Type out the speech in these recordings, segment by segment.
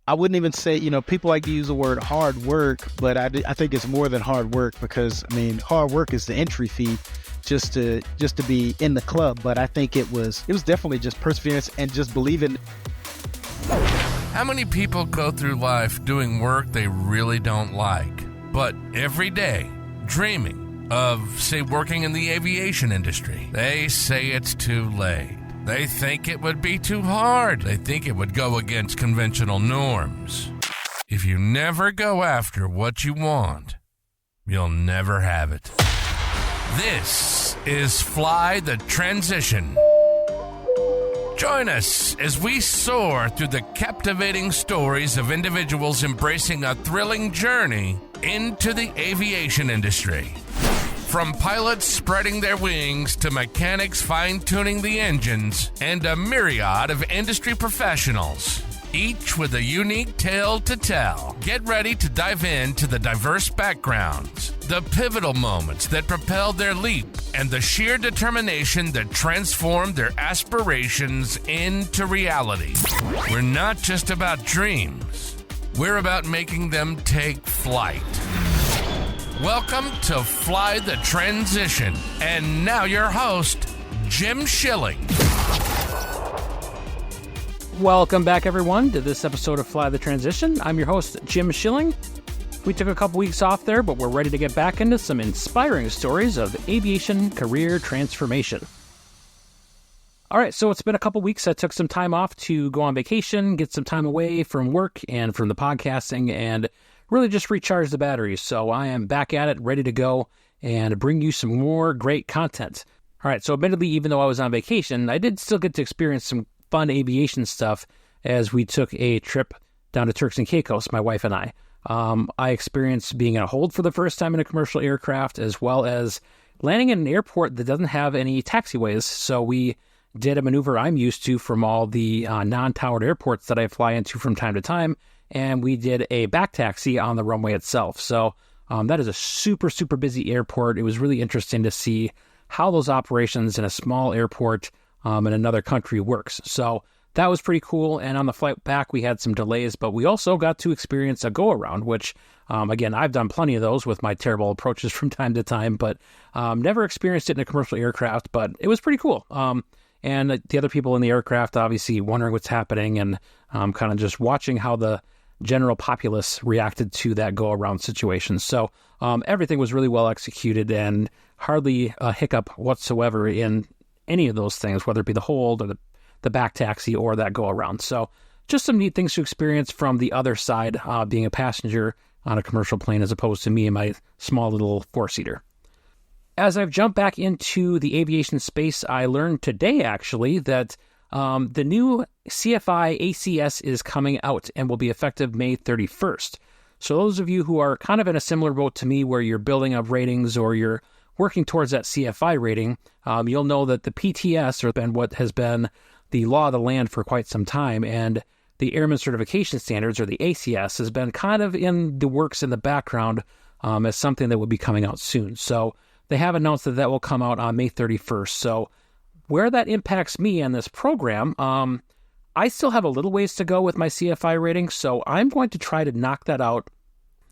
I wouldn't even say, people like to use the word hard work, but I think it's more than hard work because, hard work is the entry fee just to be in the club. But I think it was definitely just perseverance and just believing. How many people go through life doing work they really don't like, but every day dreaming of, say, working in the aviation industry? They say it's too late. They think it would be too hard. They think it would go against conventional norms. If you never go after what you want, you'll never have it. This is Fly the Transition. Join us as we soar through the captivating stories of individuals embracing a thrilling journey into the aviation industry. From pilots spreading their wings to mechanics fine-tuning the engines and a myriad of industry professionals, each with a unique tale to tell. Get ready to dive into the diverse backgrounds, the pivotal moments that propelled their leap, and the sheer determination that transformed their aspirations into reality. We're not just about dreams. We're about making them take flight. Welcome to Fly the Transition. And now your host, Jim Schilling. Welcome back, everyone, to this episode of Fly the Transition. I'm your host, Jim Schilling. We took a couple weeks off there, but we're ready to get back into some inspiring stories of aviation career transformation. All right, so it's been a couple weeks. I took some time off to go on vacation, get some time away from work and from the podcasting, and really just recharge the batteries. So I am back at it, ready to go, and bring you some more great content. All right, so admittedly, even though I was on vacation, I did still get to experience some fun aviation stuff as we took a trip down to Turks and Caicos, my wife and I. I experienced being in a hold for the first time in a commercial aircraft, as well as landing in an airport that doesn't have any taxiways. So we did a maneuver I'm used to from all the non-towered airports that I fly into from time to time, and we did a back taxi on the runway itself. So that is a super, super busy airport. It was really interesting to see how those operations in a small airport in another country works. So that was pretty cool. And on the flight back, we had some delays, but we also got to experience a go-around, which, again, I've done plenty of those with my terrible approaches from time to time, but never experienced it in a commercial aircraft, but it was pretty cool. And the other people in the aircraft obviously wondering what's happening and kind of just watching how the general populace reacted to that go-around situation. So everything was really well executed and hardly a hiccup whatsoever in any of those things, whether it be the hold or the back taxi or that go-around. So just some neat things to experience from the other side, being a passenger on a commercial plane as opposed to me and my small little four-seater. As I've jumped back into the aviation space, I learned today, actually, that the new CFI ACS is coming out and will be effective May 31st. So those of you who are kind of in a similar boat to me where you're building up ratings or you're working towards that CFI rating, you'll know that the PTS, or what has been the law of the land for quite some time, and the Airman Certification Standards, or the ACS, has been kind of in the works in the background as something that will be coming out soon. So they have announced that will come out on May 31st. So where that impacts me and this program, I still have a little ways to go with my CFI rating, so I'm going to try to knock that out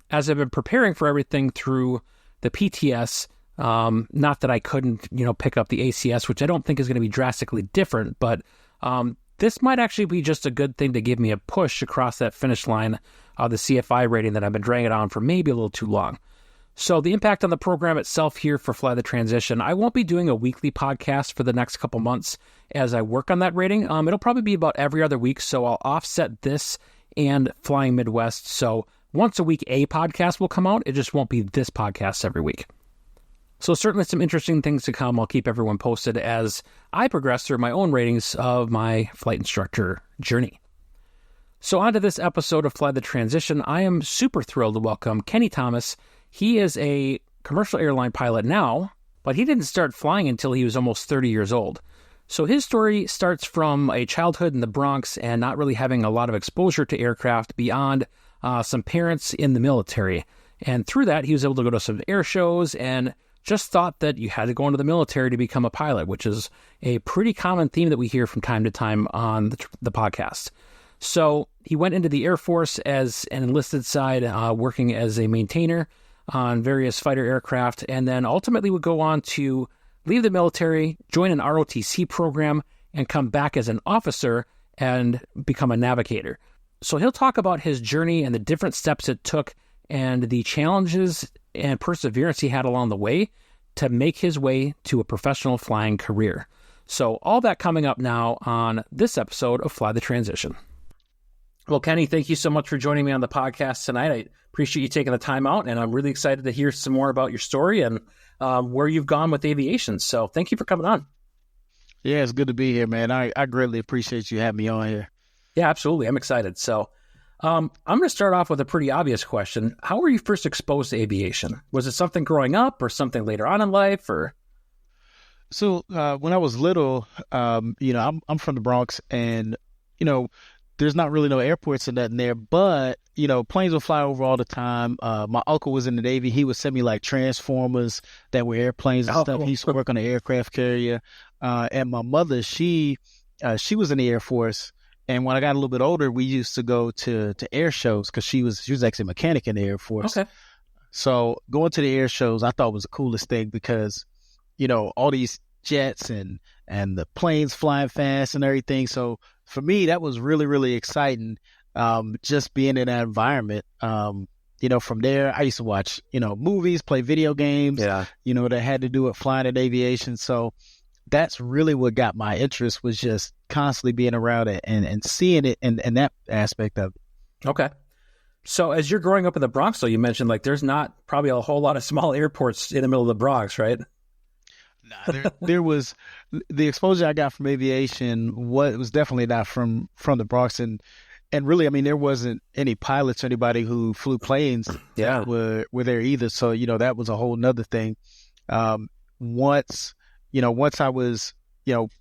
as I've been preparing for everything through the PTS. Not that I couldn't, pick up the ACS, which I don't think is going to be drastically different, but this might actually be just a good thing to give me a push across that finish line of the CFI rating that I've been dragging it on for maybe a little too long. So the impact on the program itself here for Fly the Transition, I won't be doing a weekly podcast for the next couple months as I work on that rating. It'll probably be about every other week, so I'll offset this and Flying Midwest. So once a week, a podcast will come out. It just won't be this podcast every week. So certainly some interesting things to come. I'll keep everyone posted as I progress through my own ratings of my flight instructor journey. So on to this episode of Fly the Transition. I am super thrilled to welcome Kenny Thomas. He is a commercial airline pilot now, but he didn't start flying until he was almost 30 years old. So his story starts from a childhood in the Bronx and not really having a lot of exposure to aircraft beyond some parents in the military. And through that, he was able to go to some air shows and just thought that you had to go into the military to become a pilot, which is a pretty common theme that we hear from time to time on the podcast. So he went into the Air Force as an enlisted side, working as a maintainer on various fighter aircraft, and then ultimately would go on to leave the military, join an ROTC program, and come back as an officer and become a navigator. So he'll talk about his journey and the different steps it took and the challenges and perseverance he had along the way to make his way to a professional flying career. So all that coming up now on this episode of Fly the Transition. Well, Kenny, thank you so much for joining me on the podcast tonight. I appreciate you taking the time out, and I'm really excited to hear some more about your story and where you've gone with aviation. So thank you for coming on. Yeah, it's good to be here, man. I greatly appreciate you having me on here. Yeah, absolutely. I'm excited. So I'm going to start off with a pretty obvious question. How were you first exposed to aviation? Was it something growing up or something later on in life? Or So when I was little, I'm from the Bronx, and there's not really no airports and nothing there, but planes would fly over all the time. My uncle was in the Navy. He would send me like transformers that were airplanes and stuff. He used to work on an aircraft carrier. And my mother, she was in the Air Force. And when I got a little bit older, we used to go to air shows because she was actually a mechanic in the Air Force. Okay. So going to the air shows, I thought was the coolest thing because, all these jets and the planes flying fast and everything. So for me, that was really, really exciting. Just being in that environment. From there, I used to watch, movies, play video games, that had to do with flying and aviation. So that's really what got my interest, was just constantly being around it and seeing it and that aspect of it. Okay. So as you're growing up in the Bronx, though, you mentioned like there's not probably a whole lot of small airports in the middle of the Bronx, right? Nah, there was the exposure I got from aviation was definitely not from the Bronx, and really, I mean, there wasn't any pilots, anybody who flew planes that were there either. So that was a whole nother thing. Once I was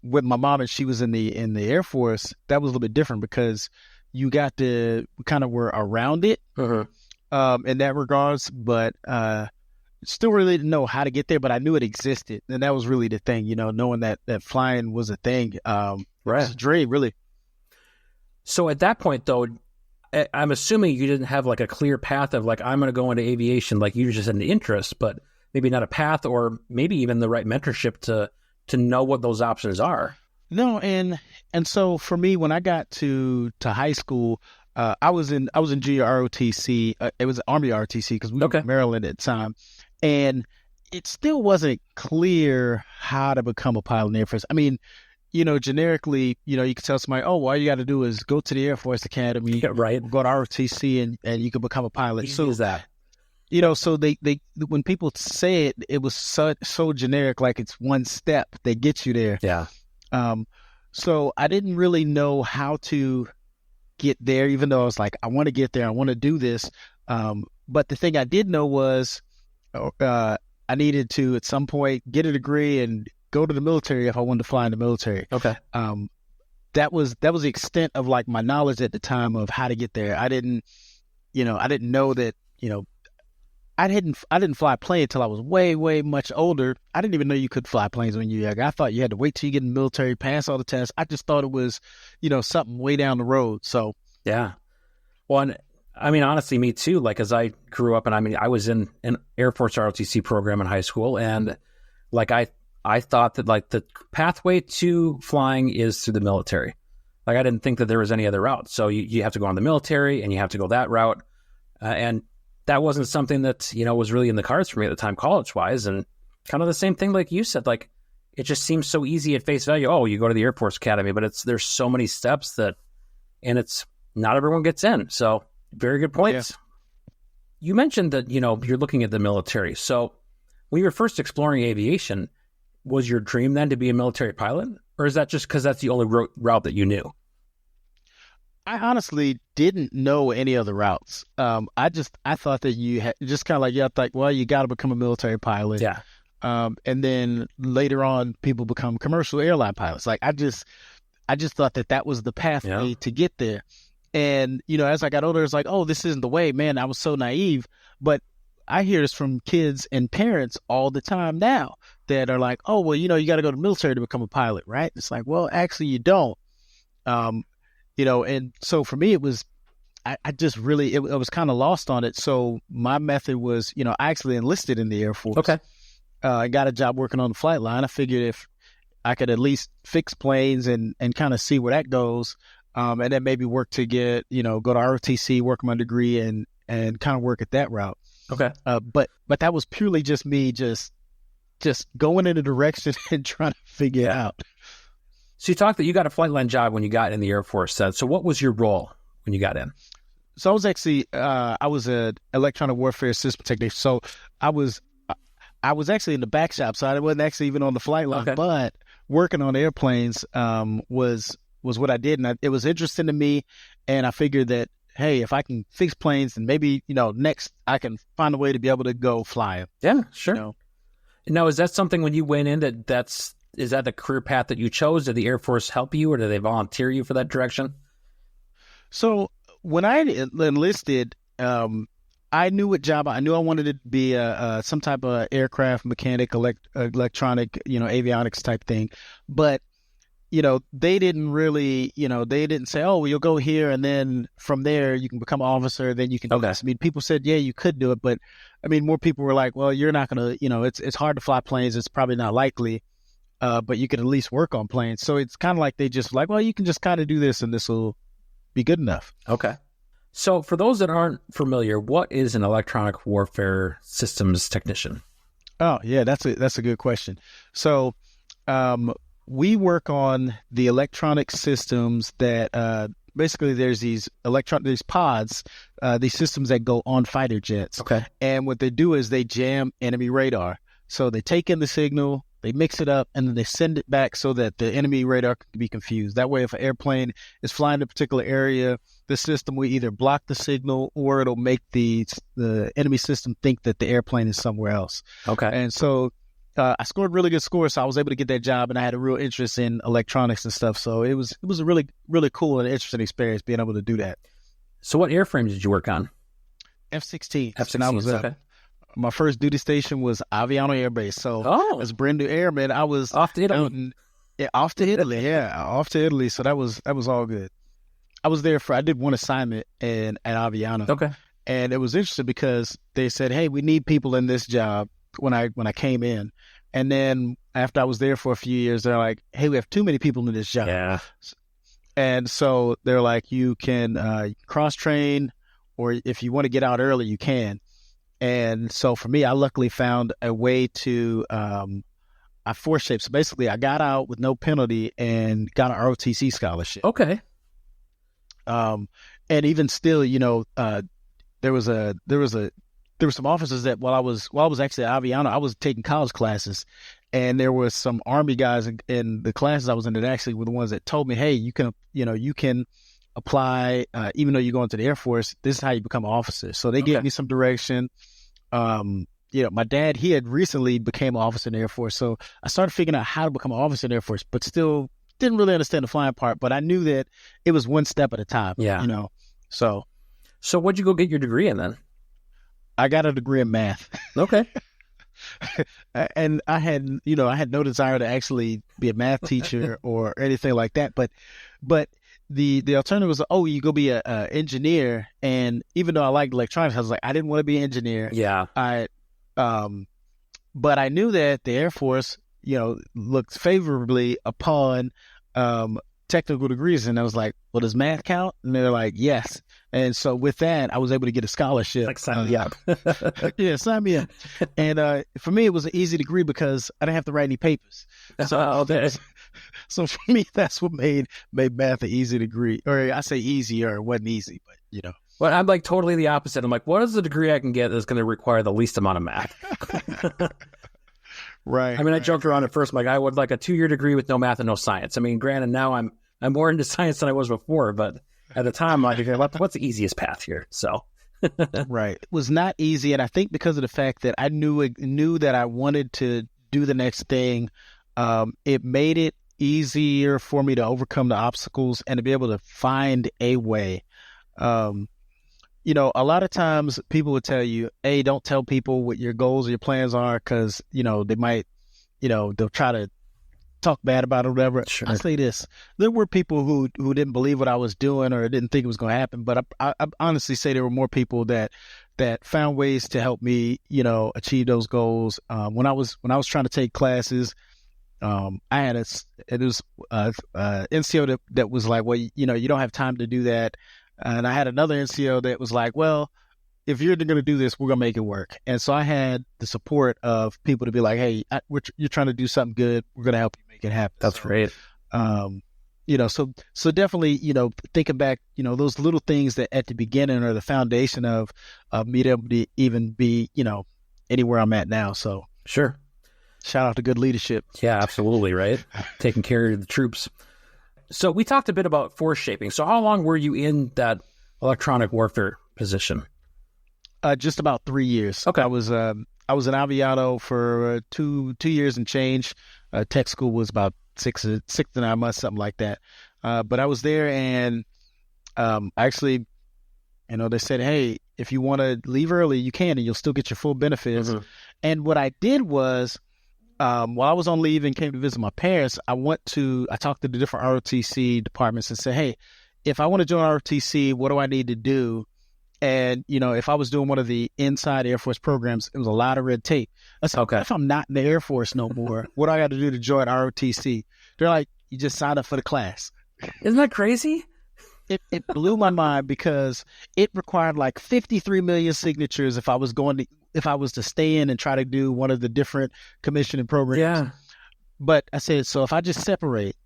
with my mom and she was in the Air Force, that was a little bit different because you got to kind of were around it in that regards, but still really didn't know how to get there, but I knew it existed. And that was really the thing, knowing that flying was a thing. Right. It was a dream, really. So at that point, though, I'm assuming you didn't have like a clear path of like, I'm going to go into aviation. Like you just had an interest, but maybe not a path or maybe even the right mentorship to know what those options are. No. And so for me, when I got to high school, I was in junior ROTC. It was Army ROTC because we were in Maryland at the time. And it still wasn't clear how to become a pilot in the Air Force. I mean, generically, you could tell somebody, oh, well, all you got to do is go to the Air Force Academy, go to ROTC, and you can become a pilot. So is that. So they when people say it was so generic, like it's one step that gets you there. Yeah. So I didn't really know how to get there, even though I was like, I want to get there, I want to do this. But the thing I did know was I needed to at some point get a degree and go to the military if I wanted to fly in the military. Okay. That was the extent of like my knowledge at the time of how to get there. I didn't know that, I didn't fly a plane until I was way, way much older. I didn't even know you could fly planes when you were young. I thought you had to wait till you get in the military, pass all the tests. I just thought it was, something way down the road. So yeah. Well, and I mean, honestly, me too. Like as I grew up, and I mean, I was in an Air Force ROTC program in high school, and like I thought that like the pathway to flying is through the military. Like I didn't think that there was any other route. So you have to go on the military and you have to go that route. And that wasn't something that, was really in the cards for me at the time, college-wise. And kind of the same thing like you said, like it just seems so easy at face value. Oh, you go to the Air Force Academy, but there's so many steps and it's not everyone gets in. So very good points. Yeah. You mentioned that, you're looking at the military. So when you were first exploring aviation, was your dream then to be a military pilot? Or is that just because that's the only route that you knew? I honestly didn't know any other routes. I thought that you had just kind of like, I thought, well, you got to become a military pilot. Yeah. And then later on, people become commercial airline pilots. Like I just thought that was the pathway to get there. And, as I got older, it's like, oh, this isn't the way, man. I was so naive. But I hear this from kids and parents all the time now that are like, oh, well, you got to go to the military to become a pilot, right? It's like, well, actually you don't. And so for me, it was, I just really, I was kind of lost on it. So my method was, I actually enlisted in the Air Force. Okay. I got a job working on the flight line. I figured if I could at least fix planes and kind of see where that goes, and then maybe work to get, go to ROTC, work my degree and kind of work at that route. Okay. But that was purely just me just going in a direction and trying to figure it out. So you talked that you got a flight line job when you got in the Air Force. So what was your role when you got in? So I was actually, I was an electronic warfare system technician. So I was actually in the back shop, so I wasn't actually even on the flight line, but working on airplanes was what I did. And it was interesting to me. And I figured that, hey, if I can fix planes, and maybe, next I can find a way to be able to go fly them. Yeah, sure. Now, is that something when you went in is that the career path that you chose? Did the Air Force help you, or did they volunteer you for that direction? So when I enlisted, I knew what job I knew I wanted to be some type of aircraft mechanic, electronic, avionics type thing. But, they didn't really, they didn't say, oh, well, you'll go here and then from there you can become an officer. Then you can do this. I mean, people said, yeah, you could do it. But I mean, more people were like, well, you're not going to, it's hard to fly planes. It's probably not likely. But you can at least work on planes. So it's kind of like they just like, well, you can just kind of do this and this will be good enough. Okay. So for those that aren't familiar, what is an electronic warfare systems technician? Oh, yeah, that's a good question. So we work on the electronic systems that basically there's these pods, these systems that go on fighter jets. Okay. And what they do is they jam enemy radar. So they take in the signal, they mix it up, and then they send it back so that the enemy radar can be confused. That way, if an airplane is flying in a particular area, the system will either block the signal or it'll make the enemy system think that the airplane is somewhere else. Okay. And so I scored really good scores, so I was able to get that job, and I had a real interest in electronics and stuff. So it was a really, really cool and interesting experience being able to do that. So what airframe did you work on? F-16. F-16, and I was okay. My first duty station was Aviano Air Base. So as a brand new airman, I was off to Italy. Off to Italy. So that was all good. I was there I did one assignment at Aviano. Okay. And it was interesting because they said, hey, we need people in this job when I came in. And then after I was there for a few years, they're like, hey, we have too many people in this job. Yeah. And so they're like, you can cross train, or if you want to get out early, you can. And so for me, I luckily found a way to, I forced shape. So basically I got out with no penalty and got an ROTC scholarship. Okay. And even still, there were some officers that while I was actually at Aviano, I was taking college classes, and there were some Army guys in the classes I was in that actually were the ones that told me, hey, you can apply, even though you're going to the Air Force, this is how you become an officer. So they gave me some direction. My dad, he had recently became an officer in the Air Force. So I started figuring out how to become an officer in the Air Force, but still didn't really understand the flying part. But I knew that it was one step at a time. Yeah. So what'd you go get your degree in then? I got a degree in math. Okay. And I had no desire to actually be a math teacher or anything like that. But the alternative was, you go be a engineer. And even though I liked electronics, I was like, I didn't want to be an engineer. Yeah. But I knew that the Air Force, looked favorably upon technical degrees. And I was like, well, does math count? And they're like, yes. And so with that, I was able to get a scholarship. Like sign me up. Yeah, sign me up. And for me, it was an easy degree because I didn't have to write any papers. So for me, that's what made math an easy degree. Or I say easy, or it wasn't easy, but Well, I'm like totally the opposite. I'm like, what is the degree I can get that's going to require the least amount of math? Right. I mean, I joked around at first. I'm like, I would like a 2-year degree with no math and no science. I mean, granted, now I'm more into science than I was before, but at the time, I'm like, what's the easiest path here? So. Right. It was not easy. And I think because of the fact that I knew that I wanted to do the next thing, it made it easier for me to overcome the obstacles and to be able to find a way. A lot of times people would tell you, hey, don't tell people what your goals or your plans are, because, they might, they'll try to talk bad about it or whatever. Sure. I say this: there were people who didn't believe what I was doing or didn't think it was going to happen. But I honestly say there were more people that found ways to help me, achieve those goals. When I was trying to take classes, I had NCO that was like, well, you don't have time to do that, and I had another NCO that was like, well, if you're going to do this, we're going to make it work. And so I had the support of people to be like, hey, you're trying to do something good. We're going to help you make it happen. That's great. So definitely, thinking back, those little things that at the beginning are the foundation of me to even be, anywhere I'm at now. So sure. Shout out to good leadership. Yeah, absolutely. Right. Taking care of the troops. So we talked a bit about force shaping. So how long were you in that electronic warfare position? Just about 3 years. Okay. I was an aviato for 2 years and change. Tech school was about 6 to 9 months, something like that. But I was there, and actually, they said, hey, if you want to leave early, you can, and you'll still get your full benefits. Mm-hmm. And what I did was, while I was on leave and came to visit my parents, I talked to the different ROTC departments and said, hey, if I want to join ROTC, what do I need to do? And, if I was doing one of the inside Air Force programs, it was a lot of red tape. I said, okay, if I'm not in the Air Force no more, what do I got to do to join ROTC? They're like, you just sign up for the class. Isn't that crazy? It blew my mind because it required like 53 million signatures if I was to stay in and try to do one of the different commissioning programs. Yeah. But I said, so if I just separate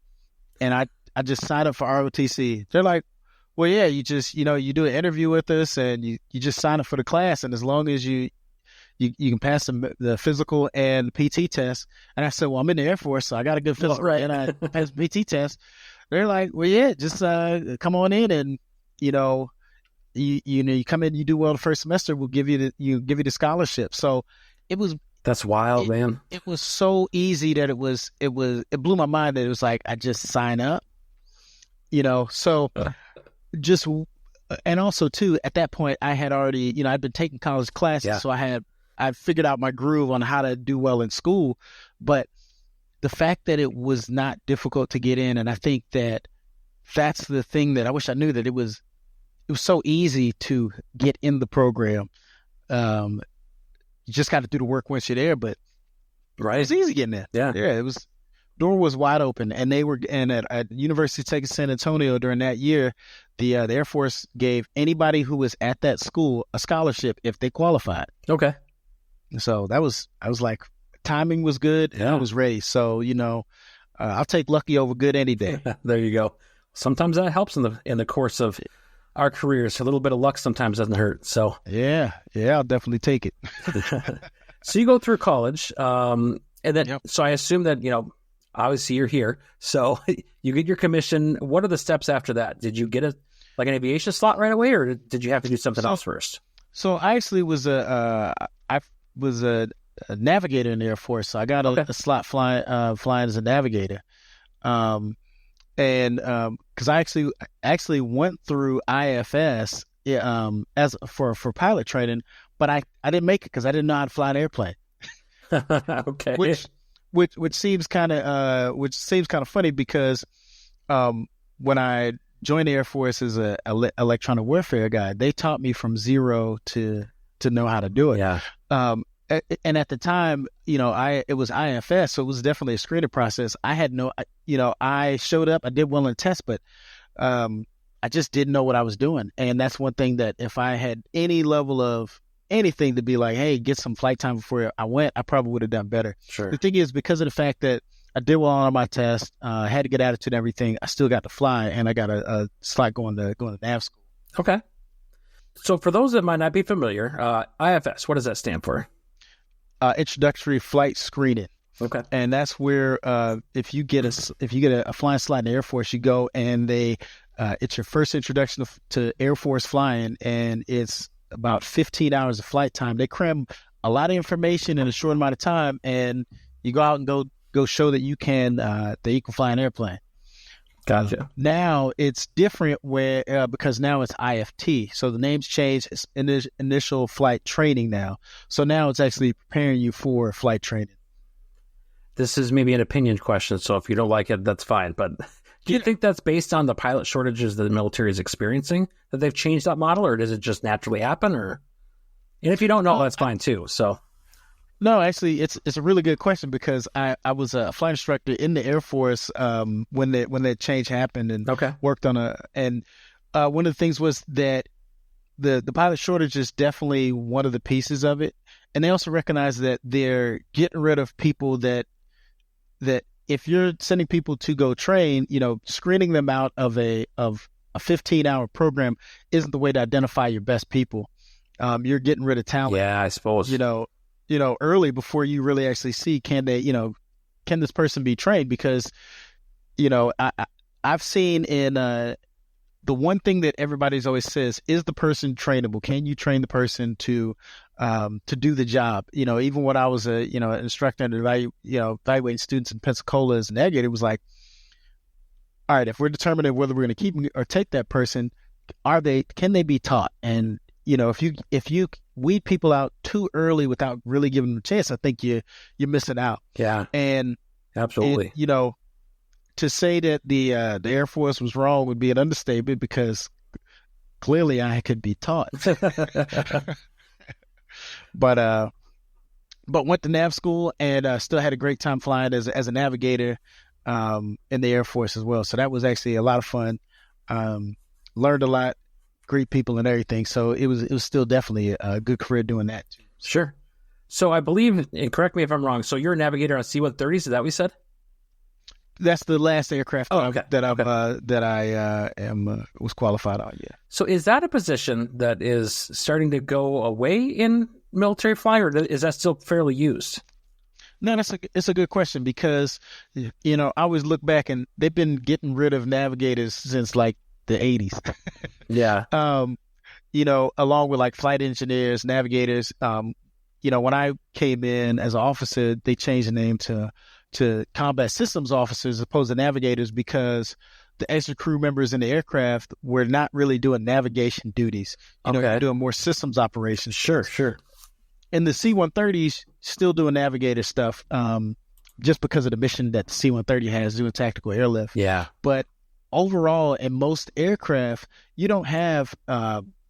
and I just sign up for ROTC, they're like, well, yeah, you just, you do an interview with us and you just sign up for the class. And as long as you can pass the physical and PT test. And I said, well, I'm in the Air Force, so I got a good physical, right? And I passed the PT test. They're like, well, yeah, just come on in and, you come in, you do well the first semester, we'll give you the scholarship. So that's wild, man. It was so easy that it blew my mind that it was like, I just sign up, so just, and also too, at that point I had already, I'd been taking college classes. So I figured out my groove on how to do well in school, but the fact that it was not difficult to get in, and I think that's the thing that I wish I knew, that it was so easy to get in the program. You just got to do the work once you're there, but right, it was easy getting there. Yeah, it was. Door was wide open, and at University of Texas San Antonio during that year, the Air Force gave anybody who was at that school a scholarship if they qualified. Okay, so I was like, timing was good. Yeah. I was ready. So I'll take lucky over good any day. There you go. Sometimes that helps in the course of our careers. A little bit of luck sometimes doesn't hurt. So yeah, I'll definitely take it. So you go through college, and then So I assume that obviously you're here, so you get your commission. What are the steps after that? Did you get an aviation slot right away, or did you have to do something else first? So I actually was a navigator in the Air Force, so I got a slot flying as a navigator, and because I actually went through IFS as for pilot training, but I didn't make it because I didn't know how to fly an airplane. Okay. Which seems kind of funny because when I joined the Air Force as a electronic warfare guy, they taught me from zero to know how to do it. Yeah. And at the time, it was IFS, so it was definitely a screening process. I had I showed up, I did well in the test, but I just didn't know what I was doing. And that's one thing that if I had any level of anything to be like, hey, get some flight time before I went, I probably would have done better. Sure. The thing is, because of the fact that I did well on my test, had a good attitude and everything, I still got to fly, and I got a slot going to nav school. Okay. So for those that might not be familiar, IFS, what does that stand for? Introductory flight screening. Okay. And that's where if you get a flying slot in the Air Force, you go and it's your first introduction to Air Force flying, and it's about 15 hours of flight time. They cram a lot of information in a short amount of time, and you go out and go show that you can fly an airplane. Gotcha. Now it's different because now it's IFT. So the name's changed. It's initial flight training now. So now it's actually preparing you for flight training. this is maybe an opinion question, so if you don't like it, that's fine. But do you think that's based on the pilot shortages that the military is experiencing, that they've changed that model, or does it just naturally happen? And if you don't know, that's fine too. So, no, actually, it's a really good question because I was a flight instructor in the Air Force when that change happened and worked on one of the things was that the pilot shortage is definitely one of the pieces of it, and they also recognize that they're getting rid of people that if you're sending people to go train, screening them out of a 15-hour program isn't the way to identify your best people. You're getting rid of talent. Yeah, I suppose. Early before you really actually see can this person be trained? Because, I've seen in the one thing that everybody's always says, is the person trainable? Can you train the person to do the job? Even when I was an instructor and evaluating students in Pensacola as a navigator, it was like, all right, if we're determining whether we're going to keep or take that person, can they be taught? And if you weed people out too early without really giving them a chance, I think you're missing out. Yeah, and absolutely. To say that the Air Force was wrong would be an understatement because clearly I could be taught. But went to nav school and still had a great time flying as a navigator in the Air Force as well. So that was actually a lot of fun. Learned a lot, great people and everything. So it was still definitely a good career doing that too. Sure. So I believe, and correct me if I'm wrong, so you're a navigator on C-130s, is that what you said? That's the last aircraft that I was qualified on. Yeah. So is that a position that is starting to go away in military flying, or is that still fairly used? No, it's a good question because I always look back and they've been getting rid of navigators since like the 80s. Yeah. Along with like flight engineers, navigators. When I came in as an officer, they changed the name to combat systems officers as opposed to navigators because the extra crew members in the aircraft were not really doing navigation duties. You're doing more systems operations. Sure. And the C-130s still doing navigator stuff just because of the mission that the C-130 has doing tactical airlift. Yeah. But overall, in most aircraft, you don't have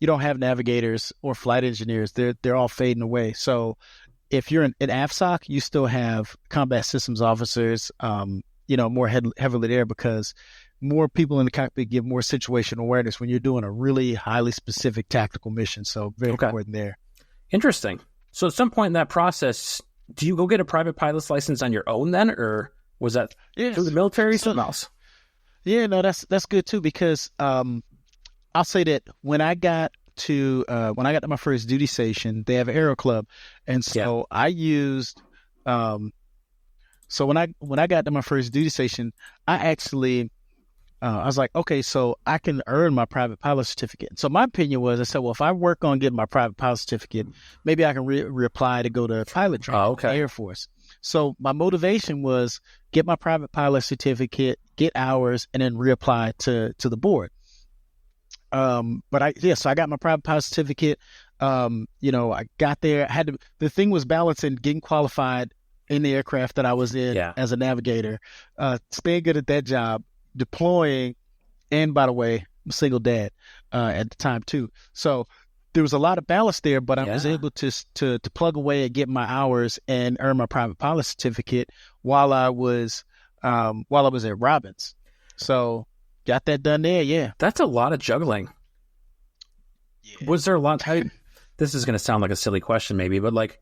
navigators or flight engineers. They're all fading away. So if you're in AFSOC, you still have combat systems officers, more heavily there because more people in the cockpit give more situational awareness when you're doing a really highly specific tactical mission. So very important there. Interesting. So at some point in that process, do you go get a private pilot's license on your own then, or was that through the military or something else? Yeah, no, that's good too because I'll say that when I got to my first duty station, they have an aero club, and so I used. So when I got to my first duty station, I actually I was like, okay, so I can earn my private pilot certificate. So my opinion was, I said, well, if I work on getting my private pilot certificate, maybe I can reapply to go to pilot training in the Air Force. So my motivation was get my private pilot certificate, get hours, and then reapply to the board. So I got my private pilot certificate. I got there. The thing was balancing getting qualified in the aircraft that I was in as a navigator, staying good at that job, deploying, and by the way, I'm a single dad at the time too. So there was a lot of balance there, but I was able to plug away and get my hours and earn my private pilot certificate while I was at Robbins. So got that done there. Yeah, that's a lot of juggling. Yeah. Was there a lot? This is going to sound like a silly question, maybe, but like,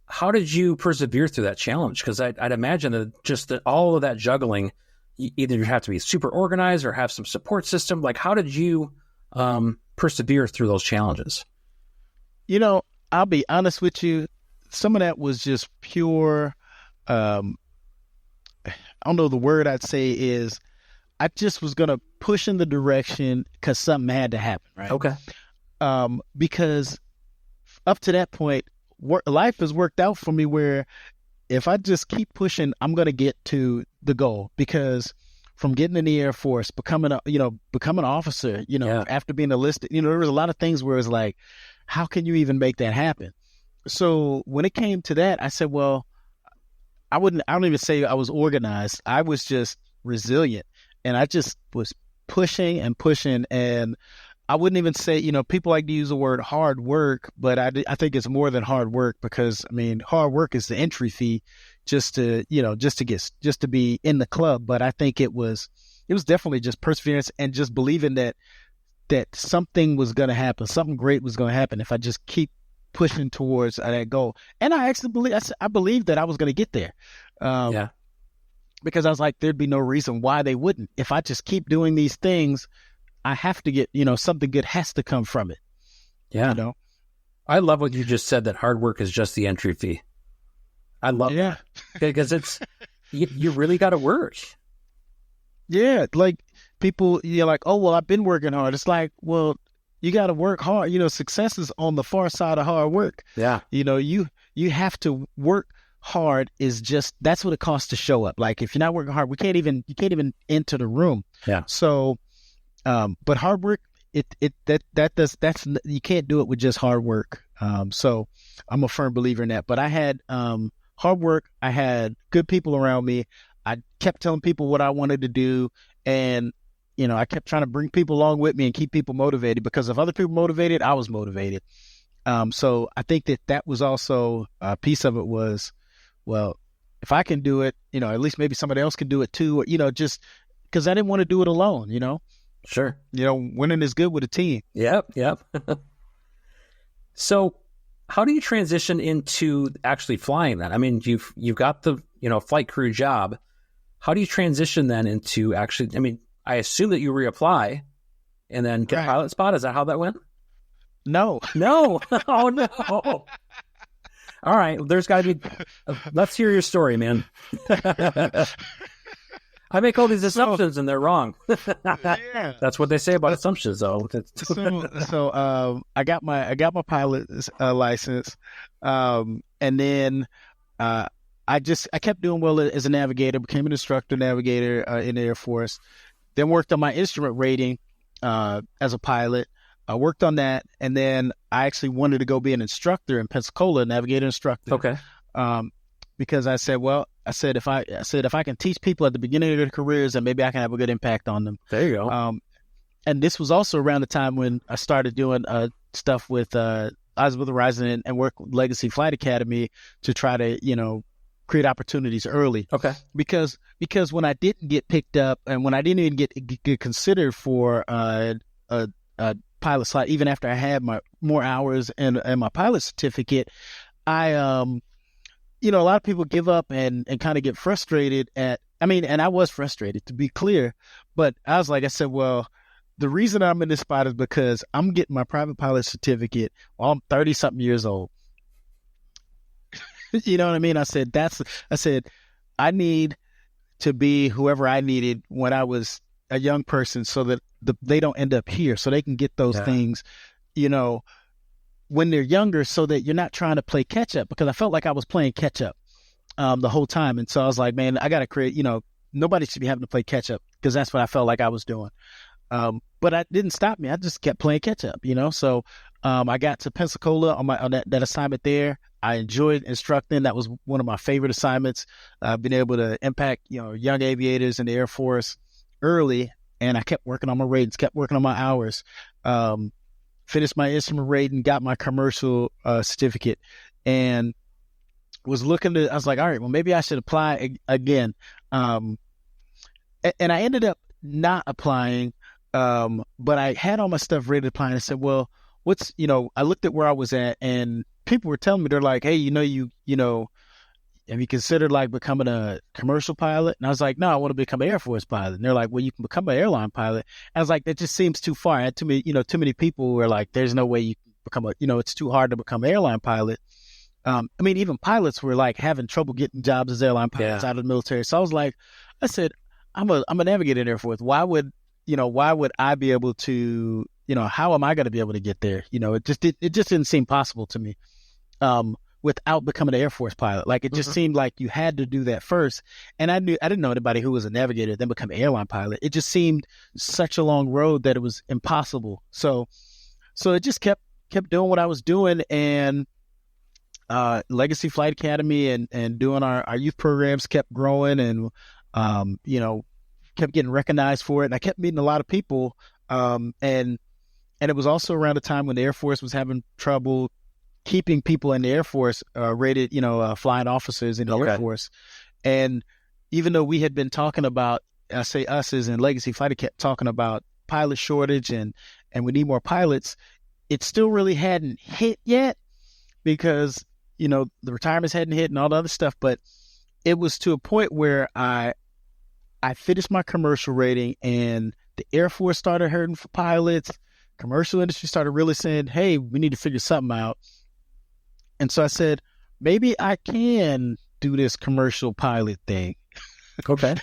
how did you persevere through that challenge? Because I'd imagine that all of that juggling, either you have to be super organized or have some support system. Like, how did you persevere through those challenges? I'll be honest with you. Some of that was just pure, I don't know, the word I'd say is I just was going to push in the direction because something had to happen, right? Okay. Because up to that point, life has worked out for me where if I just keep pushing, I'm going to get to the goal. Because from getting in the Air Force, becoming an officer, after being enlisted, there was a lot of things where it was like, how can you even make that happen? So when it came to that, I said, well, I don't even say I was organized. I was just resilient, and I just was pushing and pushing. And I wouldn't even say, people like to use the word hard work, but I think it's more than hard work, because I mean, hard work is the entry fee just to be in the club. But I think it was definitely just perseverance and just believing that something was going to happen, something great was going to happen if I just keep pushing towards that goal. And I actually believed that I was going to get there. Because I was like, there'd be no reason why they wouldn't. If I just keep doing these things, I have to get, something good has to come from it. Yeah. I love what you just said, that hard work is just the entry fee. I love that. Because it's, you really got to work. Yeah. Like people, you're like, oh, well, I've been working hard. It's like, well, you got to work hard. Success is on the far side of hard work. Yeah. You have to work hard. That's what it costs to show up. Like if you're not working hard, you can't even enter the room. Yeah. So, but hard work, that's you can't do it with just hard work. So I'm a firm believer in that. But I had hard work. I had good people around me. I kept telling people what I wanted to do, and I kept trying to bring people along with me and keep people motivated, because if other people motivated, I was motivated. So I think that was also a piece of it was, well, if I can do it, at least maybe somebody else can do it too, or, just because I didn't want to do it alone, Sure. Winning is good with a team. Yep. So how do you transition into actually flying then? I mean, you've got the, flight crew job. How do you transition then into actually, I mean, I assume that you reapply and then get a pilot spot. Is that how that went? No. Oh, no. All right. There's got to be, let's hear your story, man. I make all these assumptions and they're wrong. Yeah. That's what they say about assumptions, though. So I got my pilot license, and then I kept doing well as a navigator, became an instructor navigator in the Air Force, then worked on my instrument rating as a pilot. I worked on that, and then I actually wanted to go be an instructor in Pensacola, navigator instructor. Okay. Because I said if I can teach people at the beginning of their careers, then maybe I can have a good impact on them. There you go. And this was also around the time when I started doing stuff with I was with Horizon and worked with Legacy Flight Academy to try to create opportunities early. Okay. Because when I didn't get picked up and when I didn't even get considered for a pilot slot, even after I had my more hours and my pilot certificate, I a lot of people give up and kind of get frustrated and I was frustrated, to be clear, but I said, well, the reason I'm in this spot is because I'm getting my private pilot certificate while I'm 30 something years old. You know what I mean? I said, I need to be whoever I needed when I was a young person so that they don't end up here, so they can get those things, when they're younger, so that you're not trying to play catch up, because I felt like I was playing catch up the whole time. And so I was like, man, I got to create, nobody should be having to play catch up, because that's what I felt like I was doing. But it didn't stop me. I just kept playing catch up, So I got to Pensacola on that assignment there. I enjoyed instructing. That was one of my favorite assignments. I've been able to impact, young aviators in the Air Force early. And I kept working on my ratings, kept working on my hours. Finished my instrument rating, got my commercial certificate, and was I was like, all right, well, maybe I should apply again. And I ended up not applying, but I had all my stuff ready to apply, and I said, well, I looked at where I was at, and people were telling me, they're like, hey, have you considered like becoming a commercial pilot? And I was like, no, I want to become an Air Force pilot. And they're like, well, you can become an airline pilot. And I was like, that just seems too far. I had too many people were like, there's no way you can become it's too hard to become an airline pilot. Even pilots were like having trouble getting jobs as airline pilots out of the military. So I said, I'm a navigator in Air Force. Why would I be able to, how am I going to be able to get there? It just didn't seem possible to me. Without becoming an Air Force pilot. Like it just seemed like you had to do that first. And I didn't know anybody who was a navigator then become an airline pilot. It just seemed such a long road that it was impossible. So it just kept doing what I was doing. And Legacy Flight Academy and doing our youth programs kept growing and, kept getting recognized for it. And I kept meeting a lot of people. And it was also around the time when the Air Force was having trouble keeping people in the Air Force rated, flying officers in the Air Force. And even though we had been talking about, I say us as in Legacy Flight, kept talking about pilot shortage and we need more pilots, it still really hadn't hit yet because, the retirements hadn't hit and all the other stuff. But it was to a point where I finished my commercial rating and the Air Force started hurting for pilots. Commercial industry started really saying, hey, we need to figure something out. And so I said, maybe I can do this commercial pilot thing. Okay.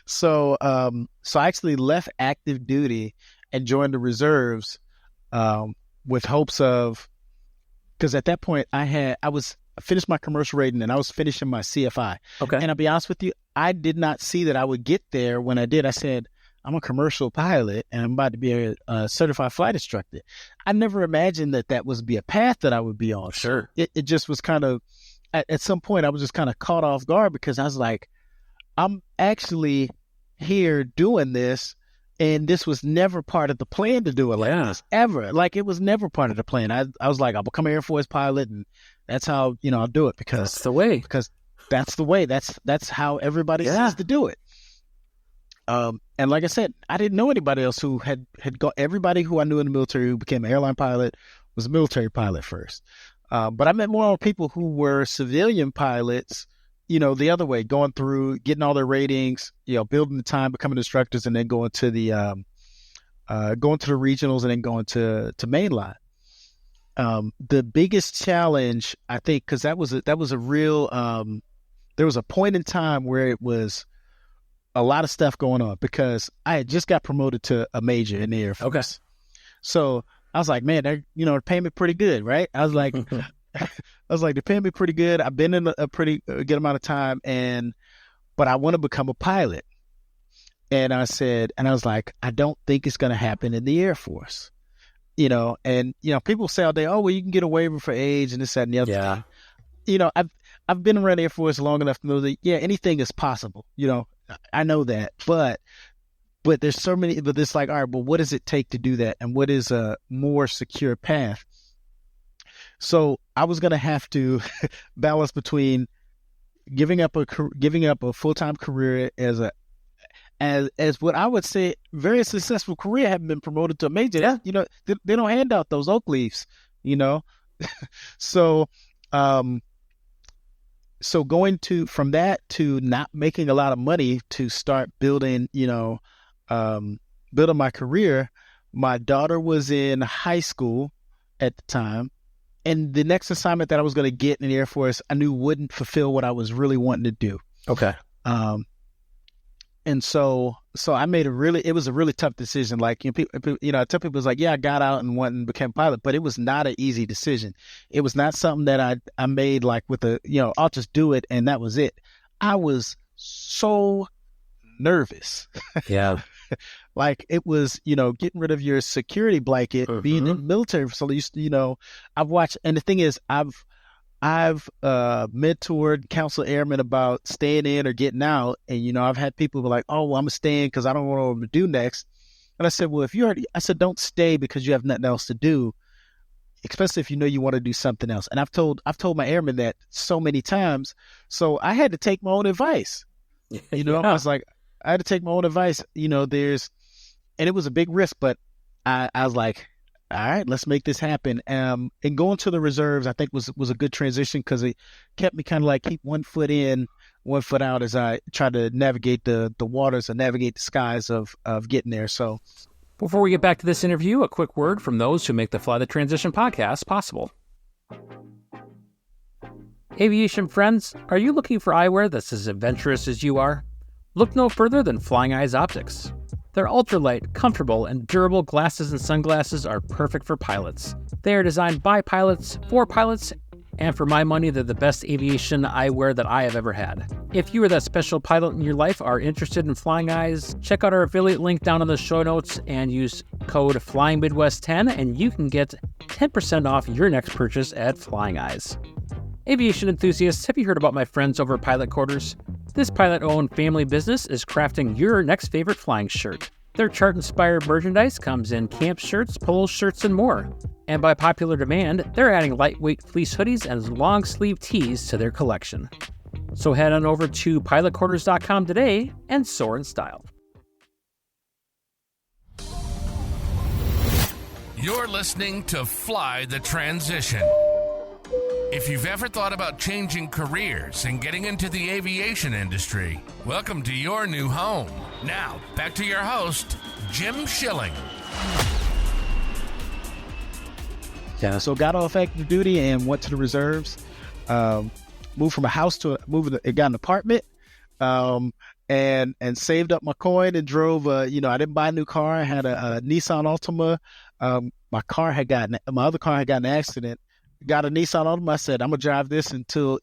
So I actually left active duty and joined the reserves with hopes of, because at that point I finished my commercial rating and I was finishing my CFI. Okay. And I'll be honest with you, I did not see that I would get there when I did. I said, I'm a commercial pilot and I'm about to be a certified flight instructor. I never imagined that was be a path that I would be on. Sure. It just was kind of, at some point I was just kind of caught off guard because I was like, I'm actually here doing this. And this was never part of the plan to do it like this, ever. Like, it was never part of the plan. I was like, I'll become an Air Force pilot, and that's how, I'll do it because that's the way. Because that's the way. That's how everybody says to do it. And like I said, I didn't know anybody else who had gone. Everybody who I knew in the military who became an airline pilot was a military pilot first. But I met more people who were civilian pilots, the other way, going through, getting all their ratings, building the time, becoming instructors, and then going to the regionals and then going to mainline. The biggest challenge, I think, because that was a real, there was a point in time where it was a lot of stuff going on because I had just got promoted to a major in the Air Force. Okay. So I was like, man, they're paying me pretty good, right? I was like, they're paying me pretty good. I've been in a pretty good amount of time, but I want to become a pilot. And I was like, I don't think it's going to happen in the Air Force, and, people say all day, oh, well, you can get a waiver for age and this, that, and the other. Yeah. I've been around the Air Force long enough to know that, anything is possible. I know that, but there's so many, but it's like, all right, well, what does it take to do that? And what is a more secure path? So I was going to have to balance between giving up a full-time career as what I would say very successful career, having been promoted to a major. Yeah. They don't hand out those oak leaves, So, so going from that to not making a lot of money to start building, building my career. My daughter was in high school at the time. And the next assignment that I was going to get in the Air Force, I knew wouldn't fulfill what I was really wanting to do. Okay. And so I made it was a really tough decision. Like, I tell people, it's like, I got out and went and became a pilot, but it was not an easy decision. It was not something that I made like with I'll just do it. And that was it. I was so nervous. Yeah. Like, it was, getting rid of your security blanket, being in the military for so long. I've watched, and the thing is, I've mentored, counseled airmen about staying in or getting out. And, I've had people be like, oh, well, I'm staying because I don't know what to do next. And I said, well, don't stay because you have nothing else to do, especially if you want to do something else. And I've told my airmen that so many times. So I had to take my own advice. I was like, I had to take my own advice. And it was a big risk, but I was like, all right, let's make this happen. And going to the reserves, I think was a good transition because it kept me kind of like keep one foot in, one foot out as I try to navigate the waters and navigate the skies of getting there. So before we get back to this interview, a quick word from those who make the Fly the Transition podcast possible. Aviation friends, are you looking for eyewear that's as adventurous as you are? Look no further than Flying Eyes Optics. Their ultralight, comfortable, and durable glasses and sunglasses are perfect for pilots. They are designed by pilots, for pilots, and for my money, they're the best aviation eyewear that I have ever had. If you or that special pilot in your life are interested in Flying Eyes, check out our affiliate link down in the show notes and use code FlyingMidwest10 and you can get 10% off your next purchase at Flying Eyes. Aviation enthusiasts, have you heard about my friends over at Pilot Quarters? This pilot-owned family business is crafting your next favorite flying shirt. Their chart-inspired merchandise comes in camp shirts, polo shirts, and more. And by popular demand, they're adding lightweight fleece hoodies and long-sleeve tees to their collection. So head on over to pilotquarters.com today and soar in style. You're listening to Fly the Transition. If you've ever thought about changing careers and getting into the aviation industry, welcome to your new home. Now, back to your host, Jim Schilling. Yeah, so got off active duty and went to the reserves. Moved from a house to got an apartment, and saved up my coin and drove. I didn't buy a new car. I had a Nissan Altima. My other car had gotten an accident. Got a Nissan Altima. I said, I'm gonna drive this until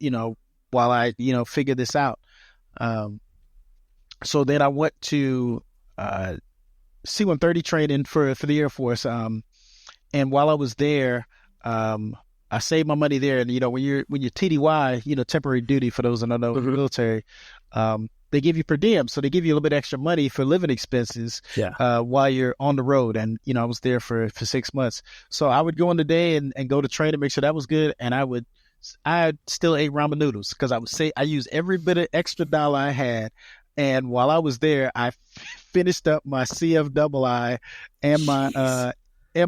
while I figure this out. So then I went to C-130 training for the Air Force. And while I was there, I saved my money there. And when you're TDY, temporary duty for those that don't know, in the military, they give you per diem, so they give you a little bit extra money for living expenses. While you're on the road. And I was there for 6 months, so I would go in the day and go to training, make sure that was good, and I still ate ramen noodles because I used every bit of extra dollar I had. And while I was there, I finished up my CFII and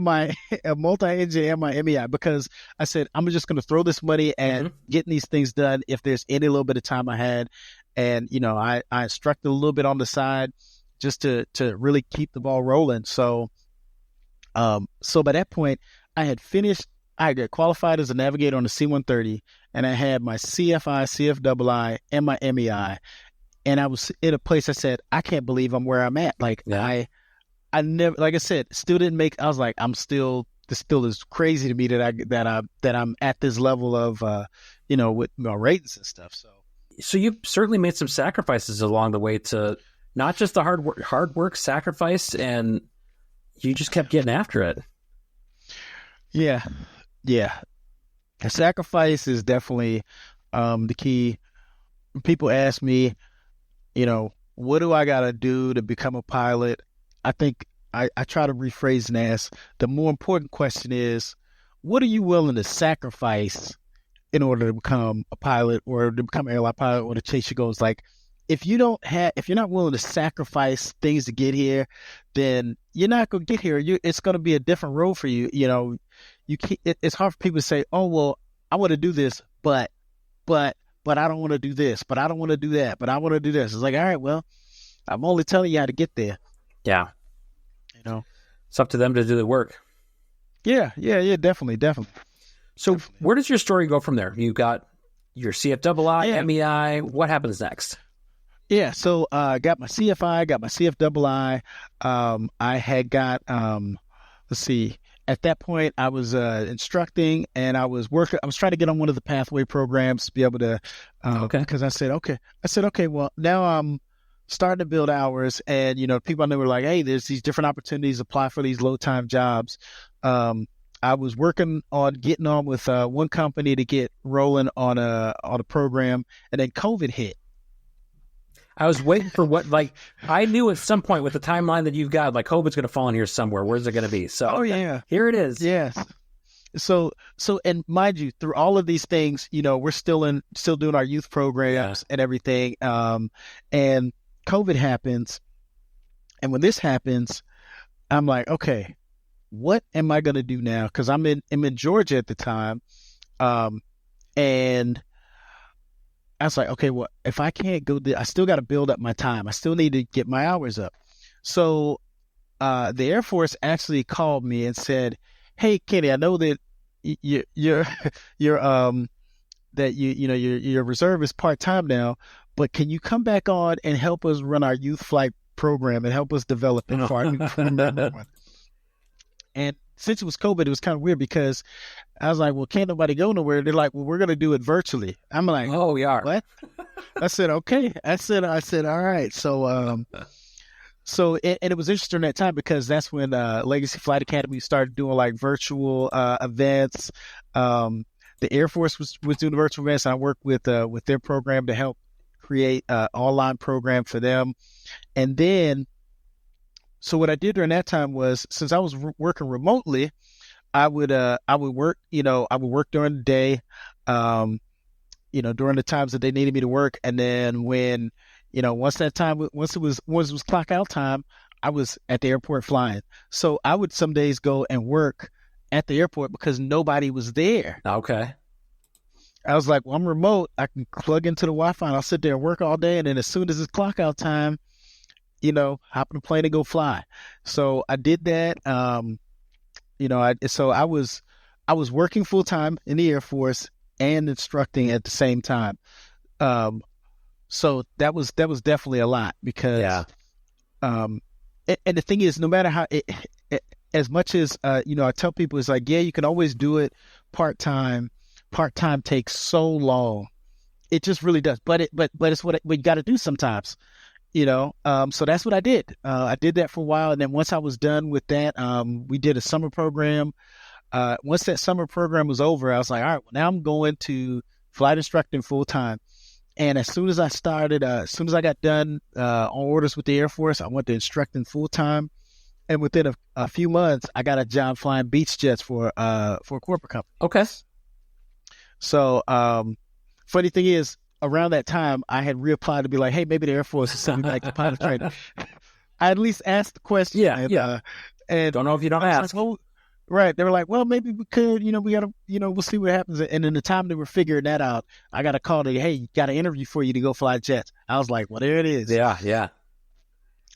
my multi-engine and my MEI, because I said, I'm just going to throw this money at getting these things done if there's any little bit of time I had. And, I instructed a little bit on the side just to really keep the ball rolling. So by that point, I got qualified as a navigator on the C-130, and I had my CFI, CFII, and my MEI. And I was in a place I said, I can't believe I'm where I'm at. I never, like I said, still didn't make. I was like, this still is crazy to me that I'm at this level of, with my ratings and stuff. So you certainly made some sacrifices along the way to not just the hard work sacrifice, and you just kept getting after it. Yeah. The sacrifice is definitely the key. People ask me, what do I got to do to become a pilot? I think I try to rephrase and ask, the more important question is, what are you willing to sacrifice in order to become a pilot or to become an airline pilot or to chase your goals? Like, if you're not willing to sacrifice things to get here, then you're not going to get here. It's going to be a different road for you. It's hard for people to say, oh, well, I want to do this, but I don't want to do this, but I don't want to do that, but I want to do this. It's like, all right, well, I'm only telling you how to get there. Yeah. It's up to them to do the work. Yeah, definitely. So where does your story go from there? You got your CFII, MEI. What happens next? Yeah, so I got my CFI, got my CFII. I had got, at that point I was instructing, and I was trying to get on one of the pathway programs to be able to, because I said, okay, well, now I'm starting to build hours, and people I knew were like, hey, there's these different opportunities, apply for these low time jobs. I was working on getting on with one company to get rolling on a program, and then COVID hit. I was waiting for I knew at some point with the timeline that you've got, COVID's going to fall in here somewhere. Where's it going to be? So here it is. Yes. So, and mind you, through all of these things, we're still doing our youth programs and everything. And COVID happens. And when this happens, I'm like, okay, what am I going to do now? Cause I'm in Georgia at the time. And I was like, okay, well, if I can't go there, I still got to build up my time. I still need to get my hours up. So, the Air Force actually called me and said, hey, Kenny, I know that your reserve is part-time now, but can you come back on and help us run our youth flight program and help us develop it for our new program? And since it was COVID, it was kind of weird because I was like, well, can't nobody go nowhere. They're like, well, we're going to do it virtually. I'm like, Oh, we are. what? I said, okay. I said, all right. So, and it was interesting at that time because that's when Legacy Flight Academy started doing like virtual events. The Air Force was doing virtual events. I worked with their program to help create an online program for them. And then, so what I did during that time was, since I was working remotely, I would work, I would work during the day, during the times that they needed me to work. And then when, once it was clock out time, I was at the airport flying. So I would some days go and work at the airport because nobody was there. Okay. I was like, well, I'm remote. I can plug into the Wi-Fi and I'll sit there and work all day. And then as soon as it's clock out time, hop in a plane and go fly. So I did that. So I was working full time in the Air Force and instructing at the same time. So that was definitely a lot because, and the thing is, no matter how as much as, I tell people, it's like, yeah, you can always do it part-time. Part-time takes so long. It just really does. But it's what we got to do sometimes, so that's what I did. I did that for a while. And then once I was done with that, we did a summer program. Once that summer program was over, I was like, all right, well, now I'm going to flight instructing full time. And as soon as I got done on orders with the Air Force, I went to instructing full time. And within a few months, I got a job flying beach jets for a corporate company. Okay. So, funny thing is, around that time, I had reapplied to be like, hey, maybe the Air Force is something like the pilot training. I at least asked the question. Yeah. And don't know if you don't ask. Like, well, right. They were like, well, maybe we could, we got to, we'll see what happens. And in the time they were figuring that out, I got a call to, hey, got an interview for you to go fly jets. I was like, well, there it is. Yeah.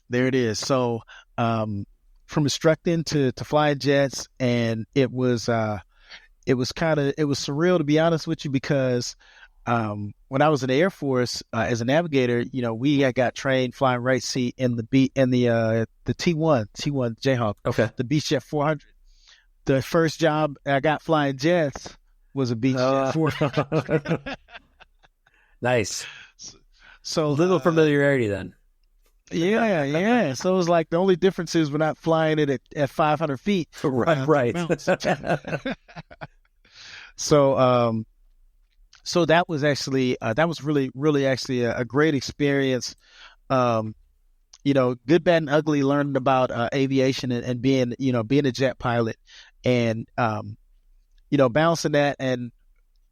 There it is. So, from instructing to flying jets, and it was surreal, to be honest with you, because when I was in the Air Force as a navigator, we got trained flying right seat in the T1 Jayhawk, okay, the Beach Jet 400. The first job I got flying jets was a Beach Jet 400. Nice. So little familiarity then. Yeah. So it was like the only difference is we're not flying it at 500 feet. Right. So that was actually really actually a great experience. Good, bad, and ugly, learning about aviation and being a jet pilot, and balancing that. And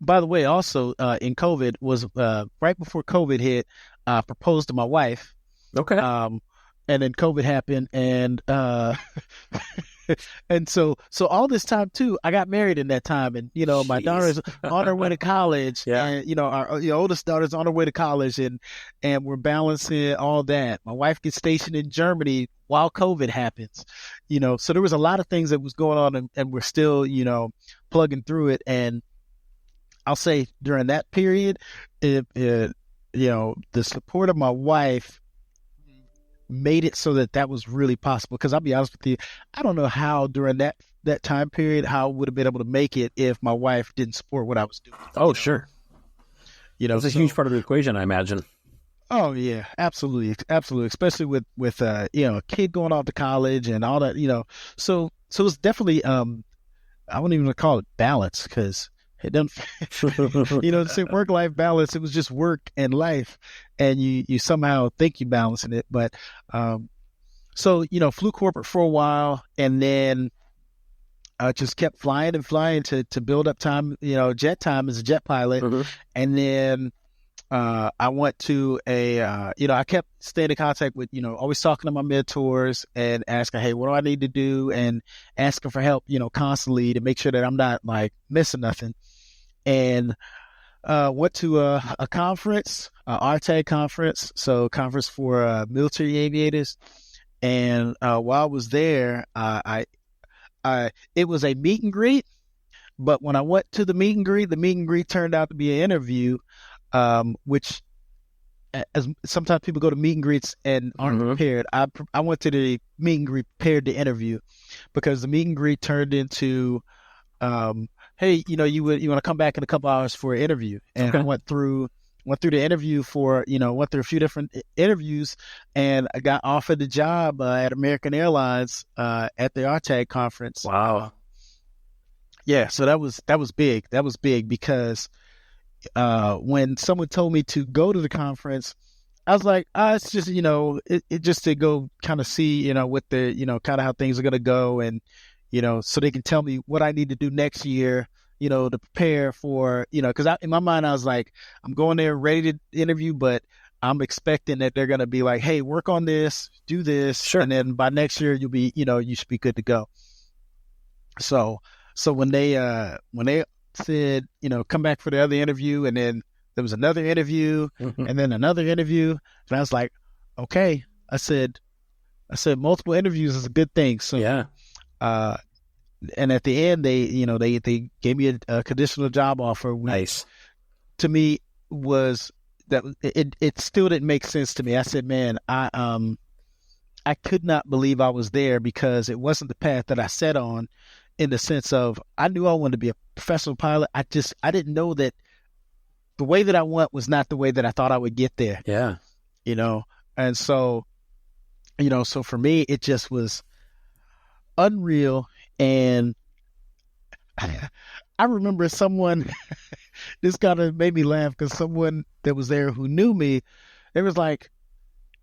by the way, also in COVID was right before COVID hit, I proposed to my wife. Okay. And then COVID happened, and and so all this time too, I got married in that time, and my daughter's on her way to college, and our oldest daughter's on her way to college, and we're balancing all that. My wife gets stationed in Germany while COVID happens, so there was a lot of things that was going on, and we're still plugging through it. And I'll say during that period, the support of my wife made it so that was really possible. Because I'll be honest with you, I don't know how during that time period how I would have been able to make it if my wife didn't support what I was doing. Oh, sure. It's a huge part of the equation, I imagine. Oh yeah, absolutely, especially with a kid going off to college and all that. So it's definitely I wouldn't even call it balance, because it doesn't, it's work-life balance. It was just work and life, and you somehow think you're balancing it. But, flew corporate for a while, and then just kept flying to build up time, jet time as a jet pilot. Mm-hmm. And then I went to I kept staying in contact with, always talking to my mentors and asking, hey, what do I need to do? And asking for help, constantly to make sure that I'm not like missing nothing. And went to a conference, RTAG conference, so conference for military aviators. And while I was there, it was a meet and greet. But when I went to the meet and greet turned out to be an interview, which as sometimes people go to meet and greets and aren't prepared. I went to the meet and greet prepared to interview, because the meet and greet turned into, hey, you want to come back in a couple hours for an interview, and I went through the interview went through a few different interviews, and I got offered the job at American Airlines at the RTAG conference. Wow. Yeah, so that was big. That was big because when someone told me to go to the conference, I was like, it's just, it just to go kind of see, what the, kind of how things are going to go, and, so they can tell me what I need to do next year, to prepare for, because in my mind, I was like, I'm going there ready to interview, but I'm expecting that they're going to be like, hey, work on this, do this. Sure. And then by next year, you'll be, you should be good to go. So when they said, come back for the other interview, and then there was another interview, and then another interview, and I was like, okay. I said multiple interviews is a good thing. So yeah. And at the end, they gave me a conditional job offer. Nice. To me, was that it still didn't make sense to me. I said, man, I could not believe I was there, because it wasn't the path that I set on, in the sense of, I knew I wanted to be a professional pilot. I didn't know that the way that I went was not the way that I thought I would get there. Yeah. And so, so for me, it just was unreal. And I remember someone, this kind of made me laugh, because someone that was there who knew me, it was like,